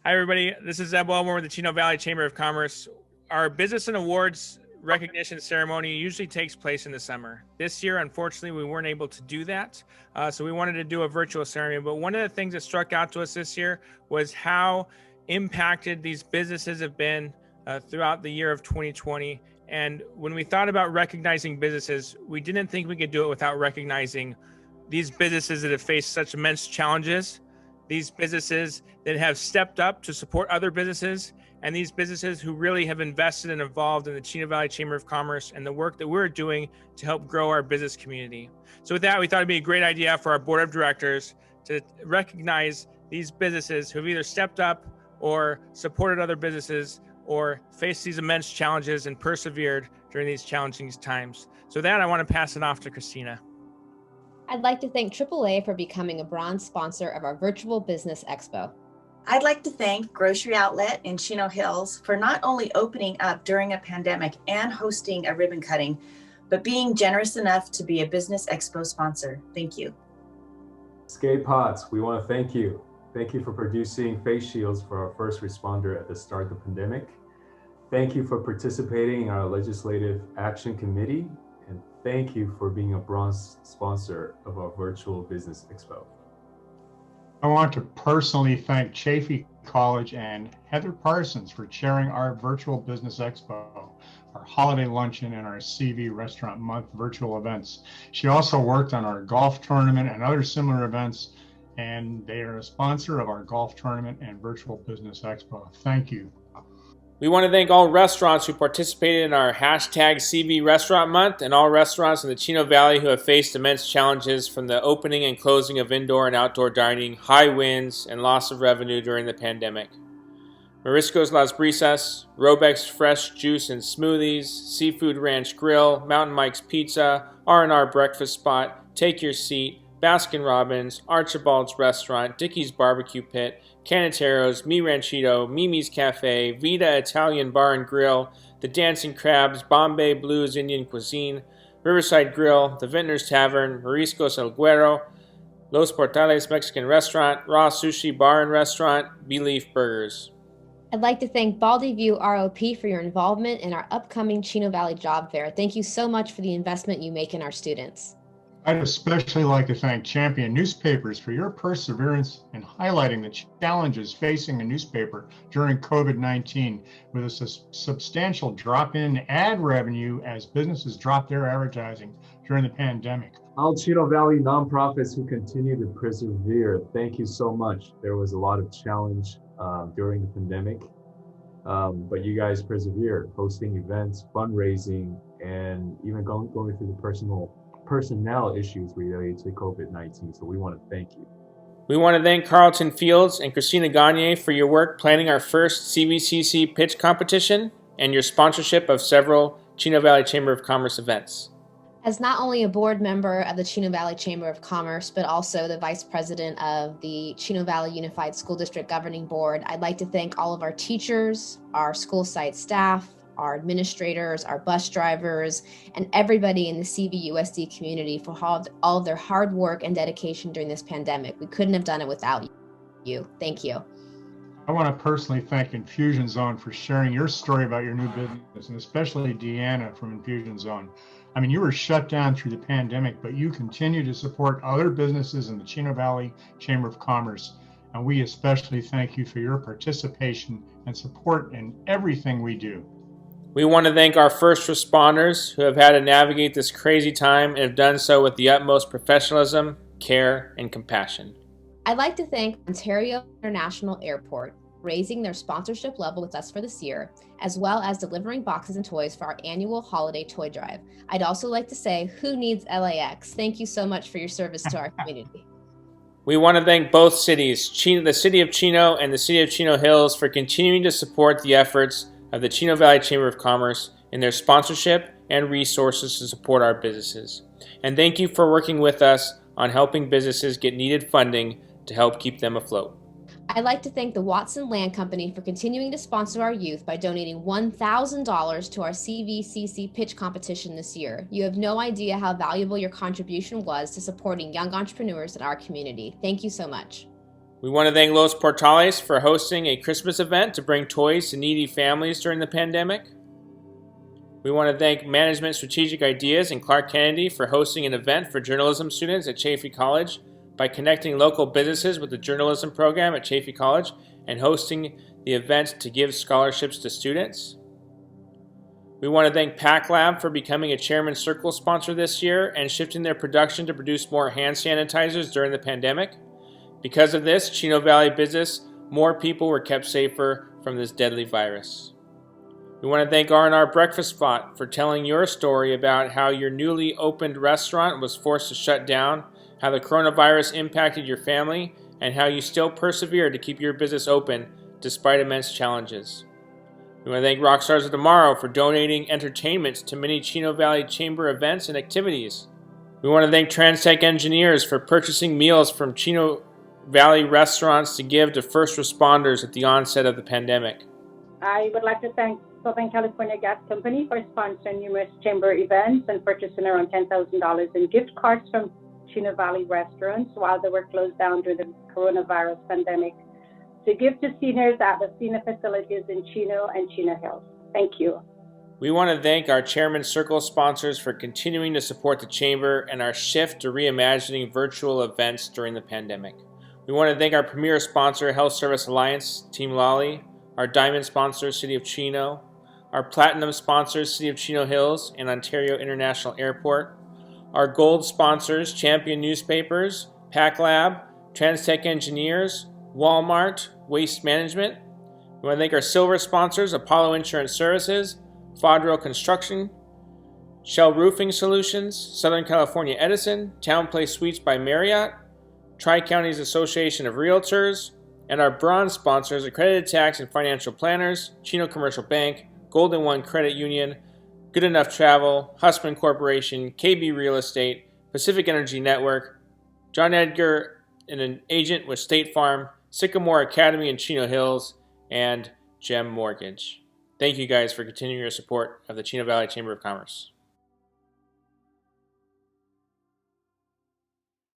Hi, everybody. This is Zeb Wellmore with the Chino Valley Chamber of Commerce. Our business and awards recognition ceremony usually takes place in the summer. This year, unfortunately, we weren't able to do that, so we wanted to do a virtual ceremony. But one of the things that struck out to us this year was how impacted these businesses have been throughout the year of 2020. And when we thought about recognizing businesses, we didn't think we could do it without recognizing these businesses that have faced such immense challenges, these businesses that have stepped up to support other businesses, and these businesses who really have invested and involved in the Chino Valley Chamber of Commerce and the work that we're doing to help grow our business community. So with that, we thought it'd be a great idea for our board of directors to recognize these businesses who have either stepped up or supported other businesses or faced these immense challenges and persevered during these challenging times. So with that, I want to pass it off to Christina. I'd like to thank AAA for becoming a bronze sponsor of our virtual business expo. I'd like to thank Grocery Outlet in Chino Hills for not only opening up during a pandemic and hosting a ribbon cutting, but being generous enough to be a business expo sponsor. Thank you. Skate Pots, we want to thank you. Thank you for producing face shields for our first responder at the start of the pandemic. Thank you for participating in our Legislative Action Committee. And thank you for being a bronze sponsor of our virtual business expo. I want to personally thank Chaffey College and Heather Parsons for chairing our virtual business expo, our holiday luncheon, and our CV Restaurant Month virtual events. She also worked on our golf tournament and other similar events, and they are a sponsor of our golf tournament and virtual business expo. Thank you. We want to thank all restaurants who participated in our hashtag CV Restaurant Month and all restaurants in the Chino Valley who have faced immense challenges from the opening and closing of indoor and outdoor dining, high winds, and loss of revenue during the pandemic. Mariscos Las Brisas, Robex Fresh Juice and Smoothies, Seafood Ranch Grill, Mountain Mike's Pizza, R&R Breakfast Spot, Take Your Seat, Baskin Robbins, Archibald's Restaurant, Dickey's Barbecue Pit, Canateros, Mi Ranchito, Mimi's Cafe, Vita Italian Bar and Grill, The Dancing Crabs, Bombay Blues Indian Cuisine, Riverside Grill, The Vintner's Tavern, Mariscos El Güero, Los Portales Mexican Restaurant, Raw Sushi Bar and Restaurant, Beleaf Burgers. I'd like to thank Baldy View ROP for your involvement in our upcoming Chino Valley Job Fair. Thank you so much for the investment you make in our students. I'd especially like to thank Champion Newspapers for your perseverance in highlighting the challenges facing a newspaper during COVID-19 with a substantial drop in ad revenue as businesses dropped their advertising during the pandemic. All Chino Valley nonprofits who continue to persevere, thank you so much. There was a lot of challenge during the pandemic, but you guys persevered, hosting events, fundraising, and even going through the personnel issues related to COVID-19. So we want to thank you. We want to thank Carlton Fields and Christina Gagne for your work planning our first CVCC pitch competition and your sponsorship of several Chino Valley Chamber of Commerce events. As not only a board member of the Chino Valley Chamber of Commerce, but also the vice president of the Chino Valley Unified School District Governing Board, I'd like to thank all of our teachers, our school site staff, our administrators, our bus drivers, and everybody in the CVUSD community for all of their hard work and dedication during this pandemic. We couldn't have done it without you. Thank you. I want to personally thank Infusion Zone for sharing your story about your new business, and especially Deanna from Infusion Zone. I mean, you were shut down through the pandemic, but you continue to support other businesses in the Chino Valley Chamber of Commerce. And we especially thank you for your participation and support in everything we do. We want to thank our first responders who have had to navigate this crazy time and have done so with the utmost professionalism, care, and compassion. I'd like to thank Ontario International Airport, raising their sponsorship level with us for this year, as well as delivering boxes and toys for our annual holiday toy drive. I'd also like to say, who needs LAX? Thank you so much for your service to our community. We want to thank both cities, the City of Chino and the City of Chino Hills, for continuing to support the efforts of the Chino Valley Chamber of Commerce in their sponsorship and resources to support our businesses. And thank you for working with us on helping businesses get needed funding to help keep them afloat. I'd like to thank the Watson Land Company for continuing to sponsor our youth by donating $1,000 to our CVCC pitch competition this year. You have no idea how valuable your contribution was to supporting young entrepreneurs in our community. Thank you so much. We want to thank Los Portales for hosting a Christmas event to bring toys to needy families during the pandemic. We want to thank Management Strategic Ideas and Clark Kennedy for hosting an event for journalism students at Chaffey College by connecting local businesses with the journalism program at Chaffey College and hosting the event to give scholarships to students. We want to thank Pack Lab for becoming a Chairman's Circle sponsor this year and shifting their production to produce more hand sanitizers during the pandemic. Because of this, Chino Valley business, more people were kept safer from this deadly virus. We want to thank R&R Breakfast Spot for telling your story about how your newly opened restaurant was forced to shut down, how the coronavirus impacted your family, and how you still persevered to keep your business open despite immense challenges. We want to thank Rockstars of Tomorrow for donating entertainment to many Chino Valley Chamber events and activities. We want to thank Transtech Engineers for purchasing meals from Chino Valley restaurants to give to first responders at the onset of the pandemic. I would like to thank Southern California Gas Company for sponsoring numerous chamber events and purchasing around $10,000 in gift cards from Chino Valley restaurants while they were closed down during the coronavirus pandemic to give to seniors at the senior facilities in Chino and Chino Hills. Thank you. We want to thank our Chairman's Circle sponsors for continuing to support the Chamber and our shift to reimagining virtual events during the pandemic. We want to thank our premier sponsor, Health Service Alliance, Team Lolly, our diamond sponsor, City of Chino, our platinum sponsors, City of Chino Hills and Ontario International Airport, our gold sponsors, Champion Newspapers, Pack Lab, Transtech Engineers, Walmart, Waste Management. We want to thank our silver sponsors, Apollo Insurance Services, Fodro Construction, Shell Roofing Solutions, Southern California Edison, Town Place Suites by Marriott, Tri-Counties Association of Realtors, and our bronze sponsors, Accredited Tax and Financial Planners, Chino Commercial Bank, Golden One Credit Union, Good Enough Travel, Hussman Corporation, KB Real Estate, Pacific Energy Network, John Edgar, and an agent with State Farm, Sycamore Academy in Chino Hills, and Gem Mortgage. Thank you guys for continuing your support of the Chino Valley Chamber of Commerce.